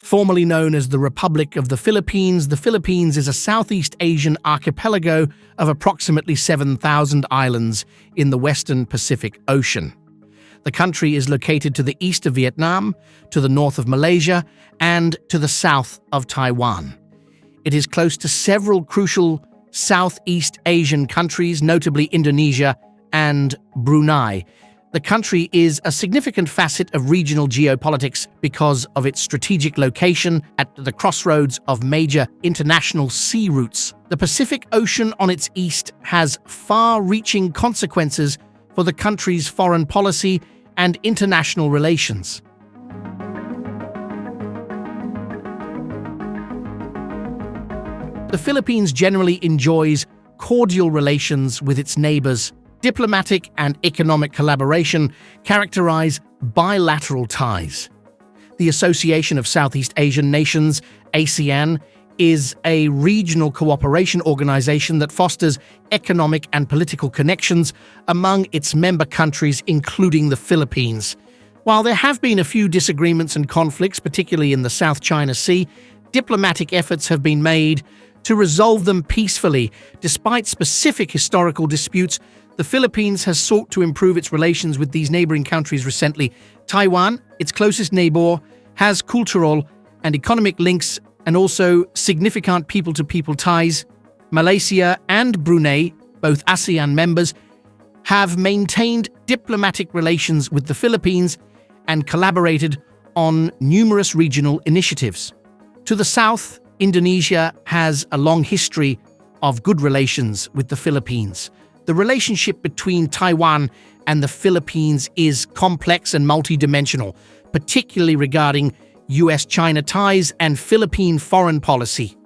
Formerly known as the Republic of the Philippines is a Southeast Asian archipelago of approximately 7,000 islands in the western Pacific Ocean. The country is located to the east of Vietnam, to the north of Malaysia, and to the south of Taiwan. It is close to several crucial Southeast Asian countries, notably Indonesia and Brunei. The country is a significant facet of regional geopolitics because of its strategic location at the crossroads of major international sea routes. The Pacific Ocean on its east has far-reaching consequences for the country's foreign policy and international relations. The Philippines generally enjoys cordial relations with its neighbors. Diplomatic and economic collaboration characterize bilateral ties. The Association of Southeast Asian Nations, ASEAN, is a regional cooperation organization that fosters economic and political connections among its member countries, including the Philippines. While there have been a few disagreements and conflicts, particularly in the South China Sea, diplomatic efforts have been made to resolve them peacefully. Despite specific historical disputes, the Philippines has sought to improve its relations with these neighboring countries recently. Taiwan, its closest neighbor, has cultural and economic links and also significant people-to-people ties. Malaysia and Brunei, both ASEAN members, have maintained diplomatic relations with the Philippines and collaborated on numerous regional initiatives. To the south, Indonesia has a long history of good relations with the Philippines. The relationship between Taiwan and the Philippines is complex and multidimensional, particularly regarding US-China ties and Philippine foreign policy.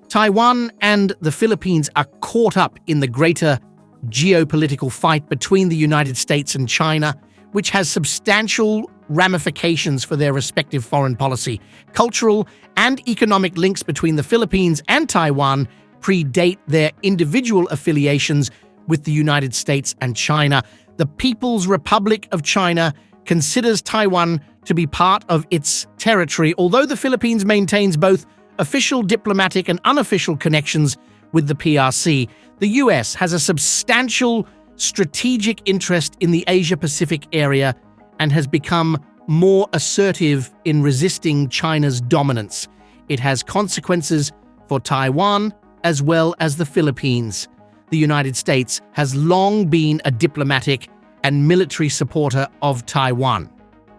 Taiwan and the Philippines are caught up in the greater geopolitical fight between the United States and China, which has substantial ramifications for their respective foreign policy. Cultural and economic links between the Philippines and Taiwan predate their individual affiliations with the United States and China. The People's Republic of China considers Taiwan to be part of its territory, although the Philippines maintains both official diplomatic and unofficial connections with the PRC. The US has a substantial strategic interest in the Asia-Pacific area and has become more assertive in resisting China's dominance. It has consequences for Taiwan as well as the Philippines. The United States has long been a diplomatic and military supporter of Taiwan.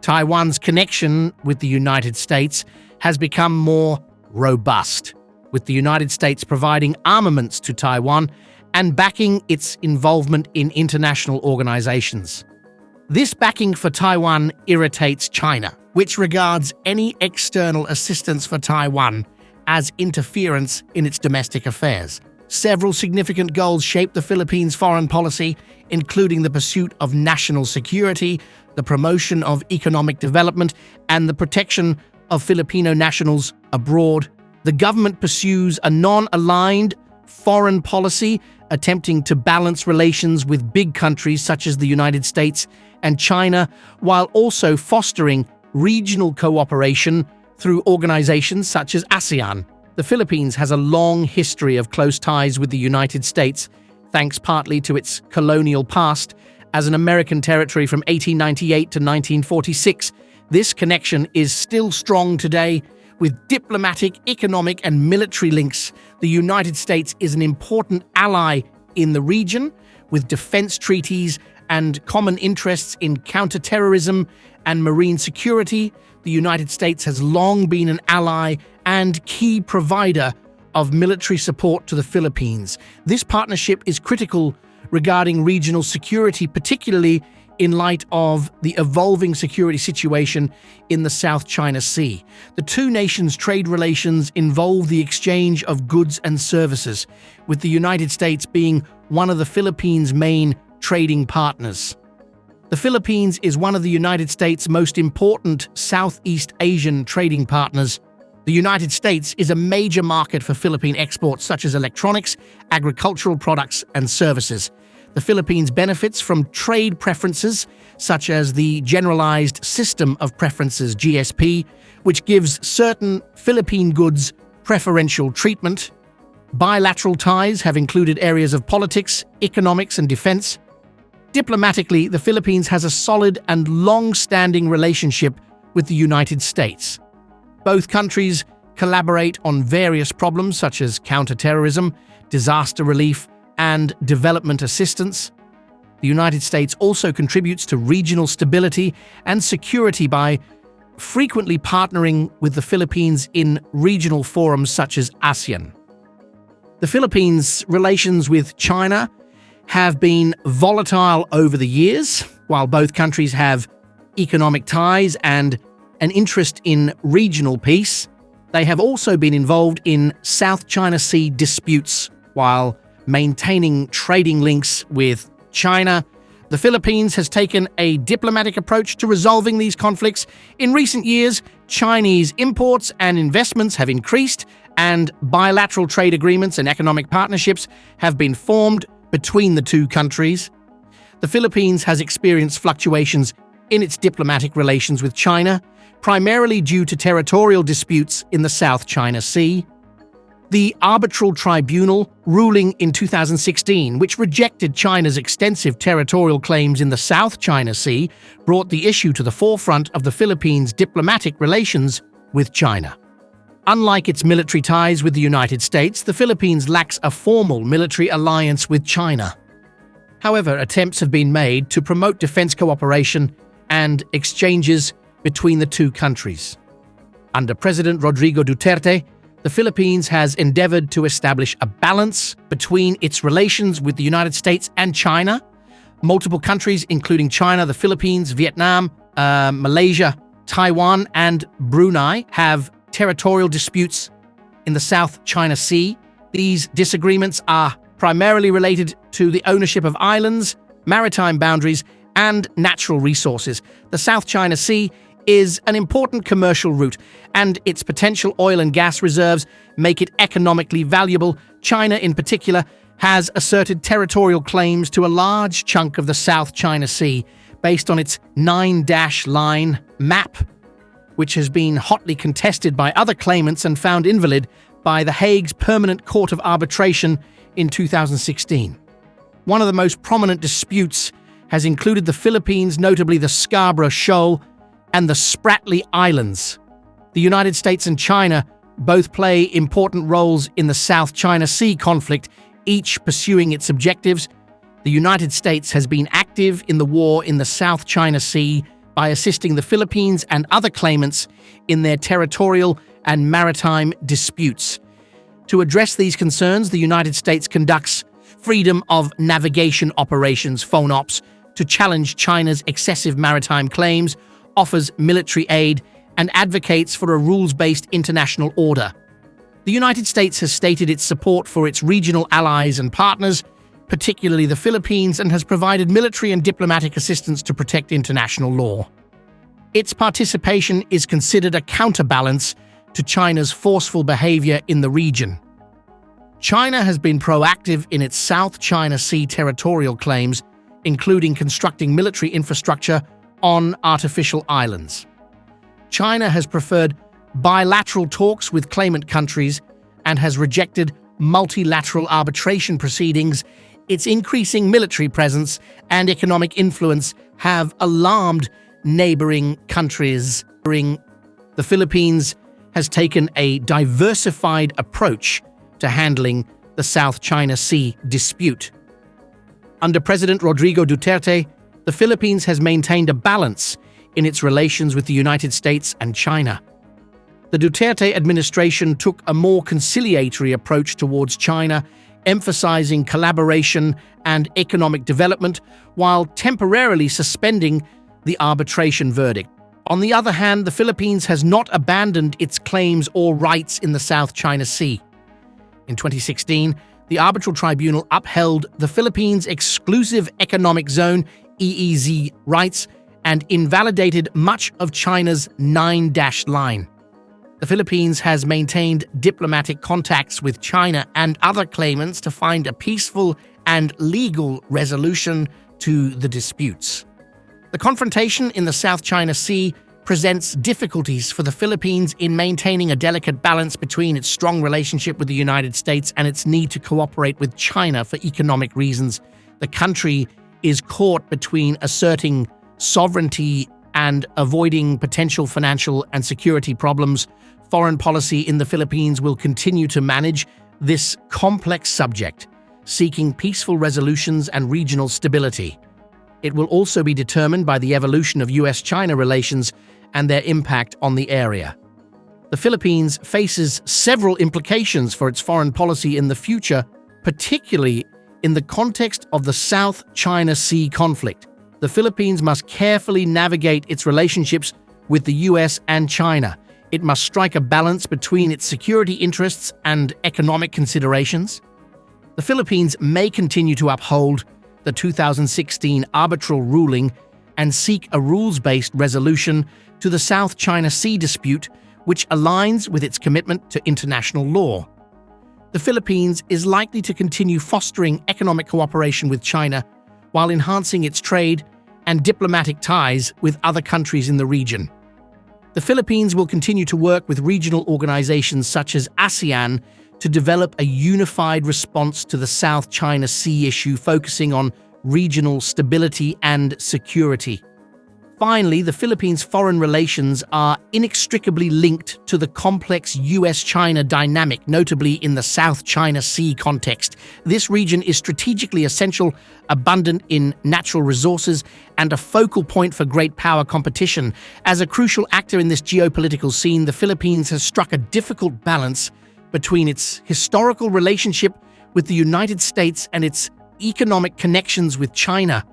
Taiwan's connection with the United States has become more robust, with the United States providing armaments to Taiwan and backing its involvement in international organizations. This backing for Taiwan irritates China, which regards any external assistance for Taiwan as interference in its domestic affairs. Several significant goals shape the Philippines' foreign policy, including the pursuit of national security, the promotion of economic development, and the protection of Filipino nationals abroad. The government pursues a non-aligned foreign policy, attempting to balance relations with big countries such as the United States and China, while also fostering regional cooperation through organizations such as ASEAN. The Philippines has a long history of close ties with the United States, thanks partly to its colonial past. As an American territory from 1898 to 1946, this connection is still strong today. With diplomatic, economic, and military links, the United States is an important ally in the region, with defense treaties and common interests in counterterrorism and marine security. The United States has long been an ally and key provider of military support to the Philippines. This partnership is critical regarding regional security, particularly in light of the evolving security situation in the South China Sea. The two nations' trade relations involve the exchange of goods and services, with the United States being one of the Philippines' main trading partners. The Philippines is one of the United States' most important Southeast Asian trading partners. The United States is a major market for Philippine exports such as electronics, agricultural products, and services. The Philippines benefits from trade preferences, such as the Generalized System of Preferences (GSP), which gives certain Philippine goods preferential treatment. Bilateral ties have included areas of politics, economics, and defense. Diplomatically, the Philippines has a solid and long-standing relationship with the United States. Both countries collaborate on various problems such as counterterrorism, disaster relief, and development assistance. The United States also contributes to regional stability and security by frequently partnering with the Philippines in regional forums such as ASEAN. The Philippines' relations with China have been volatile over the years. While both countries have economic ties and an interest in regional peace, they have also been involved in South China Sea disputes. While maintaining trading links with China, the Philippines has taken a diplomatic approach to resolving these conflicts. In recent years, Chinese imports and investments have increased, and bilateral trade agreements and economic partnerships have been formed between the two countries. The Philippines has experienced fluctuations in its diplomatic relations with China, primarily due to territorial disputes in the South China Sea. The Arbitral Tribunal ruling in 2016, which rejected China's extensive territorial claims in the South China Sea, brought the issue to the forefront of the Philippines' diplomatic relations with China. Unlike its military ties with the United States, the Philippines lacks a formal military alliance with China. However, attempts have been made to promote defense cooperation and exchanges between the two countries. Under President Rodrigo Duterte, the Philippines has endeavored to establish a balance between its relations with the United States and China. Multiple countries, including China, the Philippines, Vietnam, Malaysia, Taiwan, and Brunei, have territorial disputes in the South China Sea. These disagreements are primarily related to the ownership of islands, maritime boundaries, and natural resources. The South China Sea is an important commercial route, and its potential oil and gas reserves make it economically valuable. China, in particular, has asserted territorial claims to a large chunk of the South China Sea based on its 9-line map, which has been hotly contested by other claimants and found invalid by The Hague's Permanent Court of Arbitration in 2016. One of the most prominent disputes has included the Philippines, notably the Scarborough Shoal and the Spratly Islands. The United States and China both play important roles in the South China Sea conflict, each pursuing its objectives. The United States has been active in the war in the South China Sea by assisting the Philippines and other claimants in their territorial and maritime disputes. To address these concerns, the United States conducts freedom of navigation operations (FONOPs) to challenge China's excessive maritime claims, offers military aid, and advocates for a rules-based international order. The United States has stated its support for its regional allies and partners, particularly the Philippines, and has provided military and diplomatic assistance to protect international law. Its participation is considered a counterbalance to China's forceful behavior in the region. China has been proactive in its South China Sea territorial claims, including constructing military infrastructure on artificial islands. China has preferred bilateral talks with claimant countries and has rejected multilateral arbitration proceedings. Its increasing military presence and economic influence have alarmed neighboring countries. The Philippines has taken a diversified approach to handling the South China Sea dispute. Under President Rodrigo Duterte, the Philippines has maintained a balance in its relations with the United States and China. The Duterte administration took a more conciliatory approach towards China, emphasizing collaboration and economic development while temporarily suspending the arbitration verdict. On the other hand, the Philippines has not abandoned its claims or rights in the South China Sea. In 2016, the Arbitral Tribunal upheld the Philippines' exclusive economic zone (EEZ) rights and invalidated much of China's 9-line. The Philippines has maintained diplomatic contacts with China and other claimants to find a peaceful and legal resolution to the disputes. The confrontation in the South China Sea presents difficulties for the Philippines in maintaining a delicate balance between its strong relationship with the United States and its need to cooperate with China for economic reasons. The country is caught between asserting sovereignty and avoiding potential financial and security problems. Foreign policy in the Philippines will continue to manage this complex subject, seeking peaceful resolutions and regional stability. It will also be determined by the evolution of US-China relations and their impact on the area. The Philippines faces several implications for its foreign policy in the future, particularly in the context of the South China Sea conflict. The Philippines must carefully navigate its relationships with the US and China. It must strike a balance between its security interests and economic considerations. The Philippines may continue to uphold the 2016 arbitral ruling and seek a rules-based resolution to the South China Sea dispute, which aligns with its commitment to international law. The Philippines is likely to continue fostering economic cooperation with China while enhancing its trade and diplomatic ties with other countries in the region. The Philippines will continue to work with regional organizations such as ASEAN to develop a unified response to the South China Sea issue, focusing on regional stability and security. Finally, the Philippines' foreign relations are inextricably linked to the complex US-China dynamic, notably in the South China Sea context. This region is strategically essential, abundant in natural resources, and a focal point for great power competition. As a crucial actor in this geopolitical scene, the Philippines has struck a difficult balance between its historical relationship with the United States and its economic connections with China.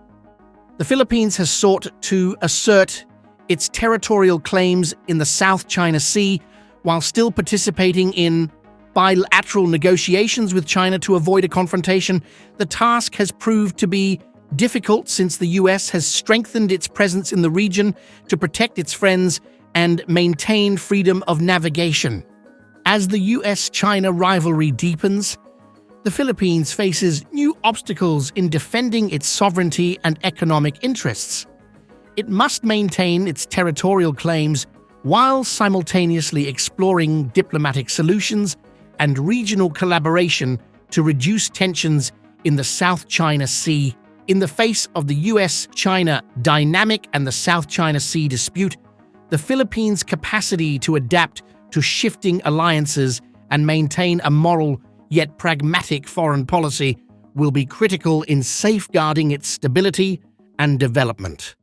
The Philippines has sought to assert its territorial claims in the South China Sea while still participating in bilateral negotiations with China to avoid a confrontation. The task has proved to be difficult since the US has strengthened its presence in the region to protect its friends and maintain freedom of navigation. As the US-China rivalry deepens, the Philippines faces new obstacles in defending its sovereignty and economic interests. It must maintain its territorial claims while simultaneously exploring diplomatic solutions and regional collaboration to reduce tensions in the South China Sea. In the face of the US-China dynamic and the South China Sea dispute, the Philippines' capacity to adapt to shifting alliances and maintain a moral yet pragmatic foreign policy will be critical in safeguarding its stability and development.